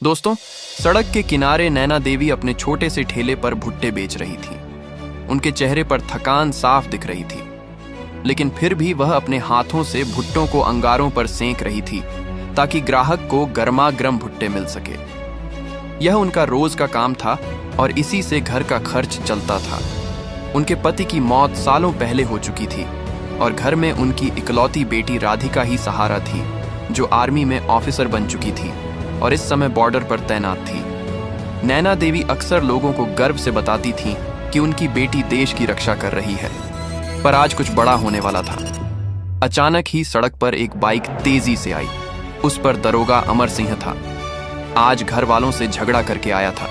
दोस्तों, सड़क के किनारे नैना देवी अपने छोटे से ठेले पर भुट्टे बेच रही थी। उनके चेहरे पर थकान साफ दिख रही थी, लेकिन फिर भी वह अपने हाथों से भुट्टों को अंगारों पर सेंक रही थी ताकि ग्राहक को गर्मा गर्म भुट्टे मिल सके। यह उनका रोज का काम था और इसी से घर का खर्च चलता था। उनके पति की मौत सालों पहले हो चुकी थी और घर में उनकी इकलौती बेटी राधिका ही सहारा थी, जो आर्मी में ऑफिसर बन चुकी थी और इस समय बॉर्डर पर तैनात थी। नैना देवी अक्सर लोगों को गर्व से बताती थी कि उनकी बेटी देश की रक्षा कर रही है, पर आज कुछ बड़ा होने वाला था। अचानक ही सड़क पर एक बाइक तेजी से आई। उस पर दरोगा अमर सिंह था। आज घर वालों से झगड़ा करके आया था।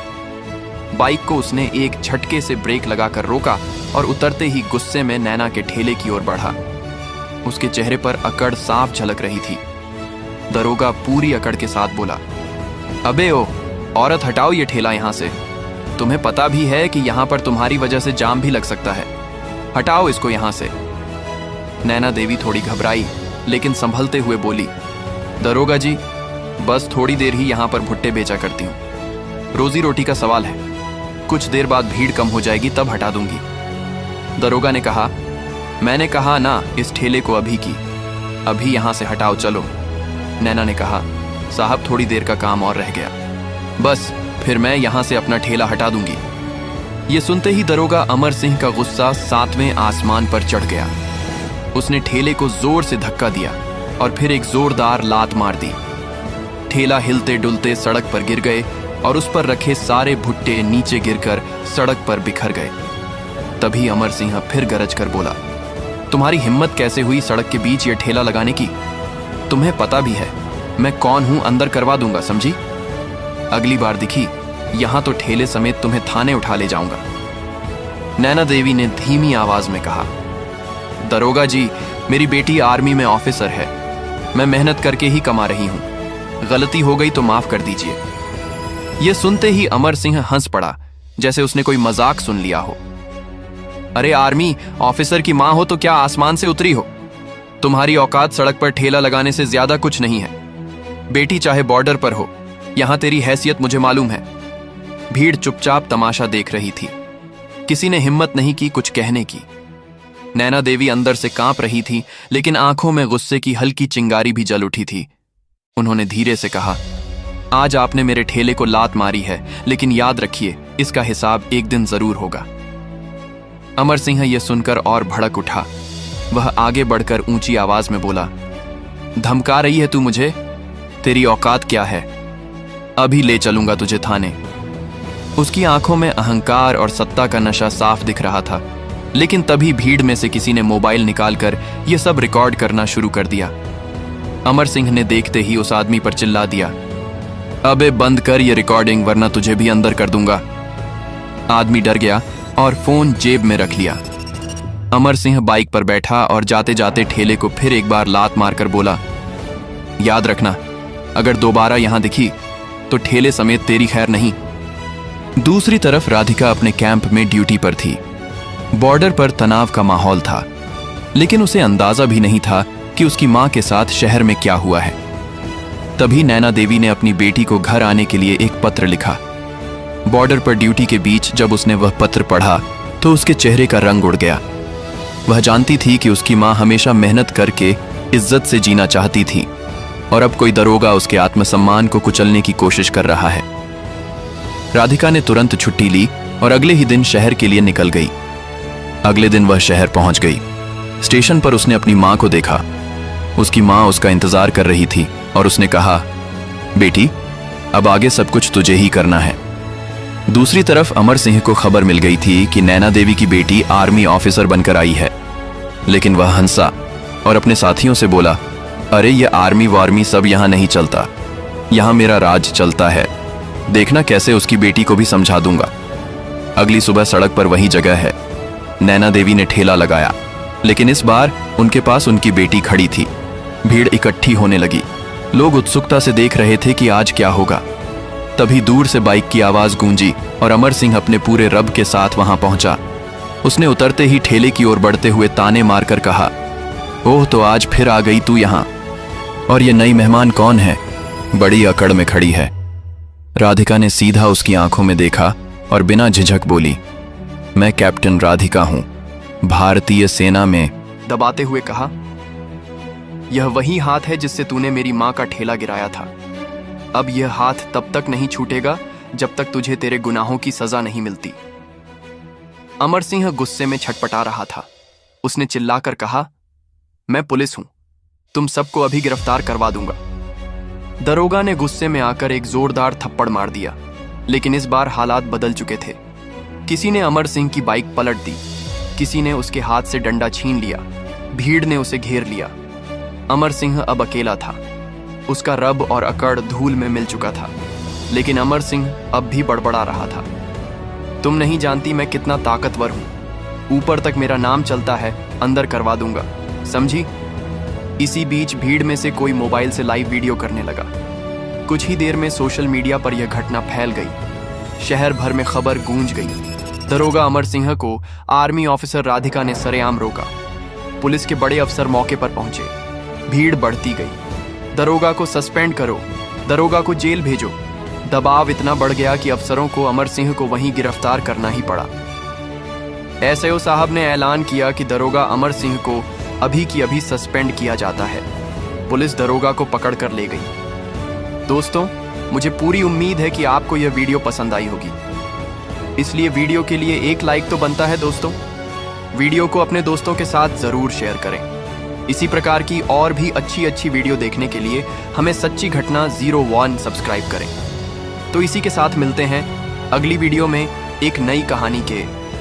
बाइक को उसने एक झटके से ब्रेक लगाकर रोका और उतरते ही गुस्से में नैना के ठेले की ओर बढ़ा। उसके चेहरे पर अकड़ साफ झलक रही थी। दरोगा पूरी अकड़ के साथ बोला, अबे ओ औरत, हटाओ ये ठेला यहां से। तुम्हें पता भी है कि यहां पर तुम्हारी वजह से जाम भी लग सकता है। हटाओ इसको यहां से। नैना देवी थोड़ी घबराई, लेकिन संभलते हुए बोली, दरोगा जी, बस थोड़ी देर ही यहां पर भुट्टे बेचा करती हूं। रोजी रोटी का सवाल है। कुछ देर बाद भीड़ कम हो जाएगी, तब हटा दूंगी। दरोगा ने कहा, मैंने कहा ना इस ठेले को अभी की, अभी यहां से हटाओ, चलो। नैना ने कहा, साहब थोड़ी देर का काम और रह गया, बस फिर मैं यहां से अपना ठेला हटा दूंगी। ये सुनते ही दरोगा अमर सिंह का गुस्सा 7वें आसमान पर चढ़ गया। उसने ठेले को जोर से धक्का दिया और फिर एक जोरदार लात मार दी। ठेला हिलते डुलते सड़क पर गिर गए और उस पर रखे सारे भुट्टे नीचे गिरकर सड़क पर बिखर गए। तभी अमर सिंह फिर गरज कर बोला, तुम्हारी हिम्मत कैसे हुई सड़क के बीच ये ठेला लगाने की? तुम्हें पता भी है मैं कौन हूं, अंदर करवा दूंगा, समझी? अगली बार दिखी यहां तो ठेले समेत तुम्हें थाने उठा ले जाऊंगा। नैना देवी ने धीमी आवाज में कहा, दरोगा जी, मेरी बेटी आर्मी में ऑफिसर है। मैं मेहनत करके ही कमा रही हूं। गलती हो गई तो माफ कर दीजिए। यह सुनते ही अमर सिंह हंस पड़ा, जैसे उसने कोई मजाक सुन लिया हो। अरे आर्मी ऑफिसर की मां हो तो क्या आसमान से उतरी हो? तुम्हारी औकात सड़क पर ठेला लगाने से ज्यादा कुछ नहीं है। बेटी चाहे बॉर्डर पर हो, यहां तेरी हैसियत मुझे मालूम है। भीड़ चुपचाप तमाशा देख रही थी। किसी ने हिम्मत नहीं की कुछ कहने की। नैना देवी अंदर से कांप रही थी, लेकिन आंखों में गुस्से की हल्की चिंगारी भी जल उठी थी। उन्होंने धीरे से कहा, आज आपने मेरे ठेले को लात मारी है, लेकिन याद रखिए इसका हिसाब एक दिन जरूर होगा। अमर सिंह यह सुनकर और भड़क उठा। वह आगे बढ़कर ऊंची आवाज में बोला, धमका रही है तू मुझे? तेरी औकात क्या है? अभी ले चलूंगा तुझे थाने। उसकी आंखों में अहंकार और सत्ता का नशा साफ दिख रहा था, लेकिन तभी भीड़ में से किसी ने मोबाइल निकालकर यह सब रिकॉर्ड करना शुरू कर दिया। अमर सिंह ने देखते ही उस आदमी पर चिल्ला दिया, अबे बंद कर ये रिकॉर्डिंग, वरना तुझे भी अंदर कर दूंगा। आदमी डर गया और फोन जेब में रख लिया। अमर सिंह बाइक पर बैठा और जाते जाते ठेले को फिर एक बार लात मारकर बोला, याद रखना, अगर दोबारा यहां दिखी तो ठेले समेत तेरी खैर नहीं। दूसरी तरफ राधिका अपने कैंप में ड्यूटी पर थी। बॉर्डर पर तनाव का माहौल था, लेकिन उसे अंदाजा भी नहीं था कि उसकी मां के साथ शहर में क्या हुआ है। तभी नैना देवी ने अपनी बेटी को घर आने के लिए एक पत्र लिखा। बॉर्डर पर ड्यूटी के बीच जब उसने वह पत्र पढ़ा तो उसके चेहरे का रंग उड़ गया। वह जानती थी कि उसकी मां हमेशा मेहनत करके इज्जत से जीना चाहती थी और अब कोई दरोगा उसके आत्मसम्मान को कुचलने की कोशिश कर रहा है। राधिका ने तुरंत छुट्टी ली और अगले ही दिन शहर के लिए निकल गई। अगले दिन वह शहर पहुंच गई। स्टेशन पर उसने अपनी मां को देखा। उसकी मां उसका इंतजार कर रही थी और उसने कहा, बेटी, अब आगे सब कुछ तुझे ही करना है। दूसरी तरफ अमर सिंह को खबर मिल गई थी कि नैना देवी की बेटी आर्मी ऑफिसर बनकर आई है, लेकिन वह हंसा और अपने साथियों से बोला, अरे ये आर्मी वार्मी सब यहां नहीं चलता, यहां मेरा राज चलता है। देखना कैसे उसकी बेटी को भी समझा दूंगा। अगली सुबह सड़क पर वही जगह है। नैना देवी ने ठेला लगाया, लेकिन इस बार उनके पास उनकी बेटी खड़ी थी। भीड़ इकट्ठी होने लगी। लोग उत्सुकता से देख रहे थे कि आज क्या होगा। तभी दूर से बाइक की आवाज गूंजी और अमर सिंह अपने पूरे रब के साथ वहां पहुंचा। उसने उतरते ही ठेले की ओर बढ़ते हुए ताने मारकर कहा, ओह, तो आज फिर आ गई तू यहां। और ये नई मेहमान कौन है? बड़ी अकड़ में खड़ी है। राधिका ने सीधा उसकी आंखों में देखा और बिना झिझक बोली, मैं कैप्टन राधिका हूं, भारतीय सेना में, दबाते हुए कहा। यह वही हाथ है जिससे तूने मेरी मां का ठेला गिराया था। अब यह हाथ तब तक नहीं छूटेगा जब तक तुझे तेरे गुनाहों की सजा नहीं मिलती। अमर सिंह गुस्से में छटपटा रहा था। उसने चिल्लाकर कहा, मैं पुलिस हूं, तुम सबको अभी गिरफ्तार करवा दूंगा। दरोगा ने गुस्से में आकर एक जोरदार थप्पड़ मार दिया, लेकिन इस बार हालात बदल चुके थे। किसी ने अमर सिंह की बाइक पलट दी, किसी ने उसके हाथ से डंडा छीन लिया, भीड़ ने उसे घेर लिया। अमर सिंह अब अकेला था। उसका रब और अकड़ धूल में मिल चुका था, लेकिन अमर सिंह अब भी बड़बड़ा रहा था। तुम नहीं जानती मैं कितना ताकतवर हूं, ऊपर तक मेरा नाम चलता है, अंदर करवा दूंगा, समझी? इसी बीच भीड़ में से कोई मोबाइल से लाइव वीडियो करने लगा। कुछ ही देर में सोशल मीडिया पर यह घटना फैल गई। शहर भर में खबर गूंज गई। दरोगा अमर सिंह को आर्मी ऑफिसर राधिका ने सरेआम रोका। पुलिस के बड़े अफसर मौके पर पहुंचे। भीड़ बढ़ती गई। दरोगा को सस्पेंड करो, दरोगा को जेल भेजो। दबाव इतना बढ़ गया कि अफसरों को अमर सिंह को वहीं गिरफ्तार करना ही पड़ा। एसओ साहब ने ऐलान किया कि दरोगा अमर सिंह को अभी की अभी सस्पेंड किया जाता है। पुलिस दरोगा को पकड़ कर ले गई। दोस्तों, मुझे पूरी उम्मीद है कि आपको यह वीडियो पसंद आई होगी, इसलिए वीडियो के लिए एक लाइक तो बनता है। दोस्तों, वीडियो को अपने दोस्तों के साथ जरूर शेयर करें। इसी प्रकार की और भी अच्छी वीडियो देखने के लिए हमें सच्ची घटना 01 सब्सक्राइब करें। तो इसी के साथ मिलते हैं अगली वीडियो में एक नई कहानी के